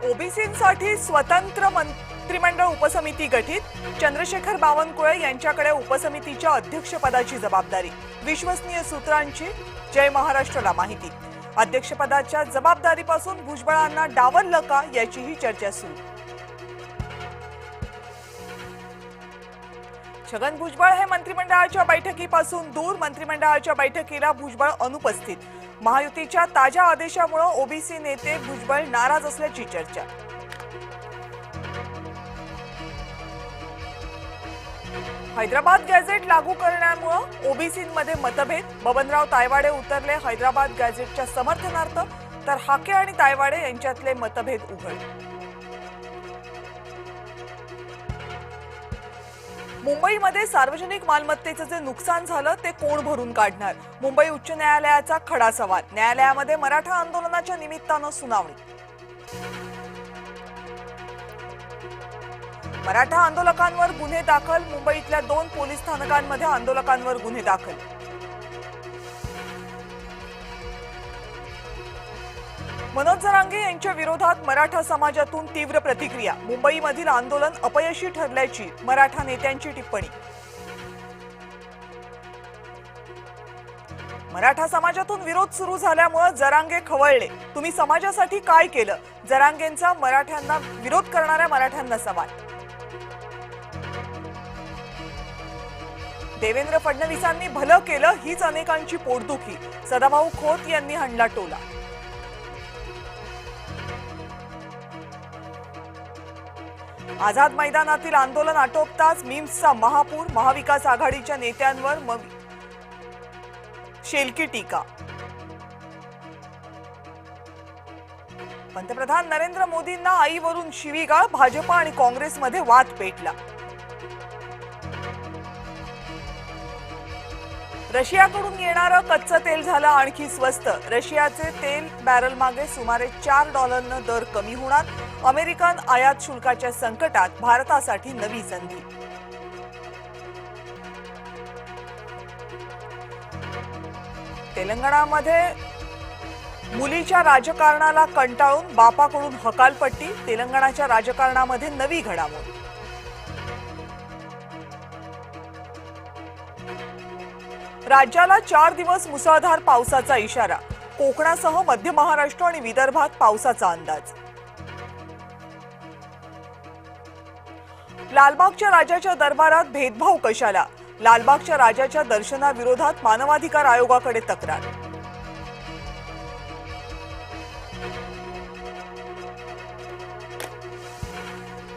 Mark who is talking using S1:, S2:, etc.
S1: ओबीसींसाठी स्वतंत्र मंत्रिमंडळ उपसमिती गठीत, चंद्रशेखर बावनकुळे यांच्याकडे उपसमितीच्या अध्यक्षपदाची जबाबदारी, विश्वसनीय सूत्रांची जय महाराष्ट्रला माहिती। अध्यक्षपदाच्या जबाबदारीपासून भुजबळांना डावललं का याचीही चर्चा सुरू। छगन भुजबळ हे मंत्रिमंडळाच्या बैठकीपासून दूर, मंत्रिमंडळाच्या बैठकीला भुजबळ अनुपस्थित। महायुतीच्या ताज्या आदेशामुळे ओबीसी नेते भुजबळ नाराज असल्याची चर्चा। हैदराबाद गॅझेट लागू करण्यामुळे ओबीसींमध्ये मतभेद, बबनराव तायवाडे उतरले हैदराबाद गॅझेटच्या समर्थनार्थ, तर हाके आणि तायवाडे यांच्यातले मतभेद उघड। मुंबईमध्ये सार्वजनिक मालमत्तेचं जे नुकसान झालं ते कोण भरून काढणार? मुंबई उच्च न्यायालयाचा खडा सवाल। न्यायालयामध्ये मराठा आंदोलनाच्या निमित्तानं सुनावणी। मराठा आंदोलकांवर गुन्हे दाखल, मुंबईतल्या 2 पोलीस स्थानकांमध्ये आंदोलकांवर गुन्हे दाखल। मनोज जरांगे यांच्या विरोधात मराठा समाजातून तीव्र प्रतिक्रिया, मुंबईमधील आंदोलन अपयशी ठरल्याची मराठा नेत्यांची टिप्पणी। मराठा समाजातून विरोध सुरू झाल्यामुळे जरांगे खवळले, तुम्ही समाजासाठी काय केलं? जरांगेंचा मराठ्यांना विरोध करणाऱ्या मराठ्यांना सवाल। देवेंद्र फडणवीसांनी भलं केलं हीच अनेकांची पोटदुखी, सदाभाऊ खोत यांनी हाणला टोला। आझाद मैदानातील आंदोलन आटोपताच मीम्सचा महापूर, महाविकास आघाडीच्या नेत्यांवर शेलकी टीका। पंतप्रधान नरेंद्र मोदींना आईवरून शिवीगाळ, भाजप आणि काँग्रेसमध्ये वाद पेटला। रशियाकडून येणारं कच्चं तेल झालं आणखी स्वस्त, रशियाचे तेल बॅरल मागे सुमारे $4 दर कमी होणार। अमेरिकन आयात शुल्काच्या संकटात भारतासाठी नवी संधी। तेलंगणामध्ये मुलीच्या राजकारणाला कंटाळून बापाकडून हकालपट्टी, तेलंगणाच्या राजकारणामध्ये नवी घडामोड। राज्याला 4 दिवस मुसळधार पावसाचा इशारा, कोकणासह मध्य महाराष्ट्र आणि विदर्भात पावसाचा अंदाज। लालबागच्या राजाच्या दरबारात भेदभाव कशाला? लालबागच्या राजाच्या दर्शनाविरोधात मानवाधिकार आयोगाकडे तक्रार।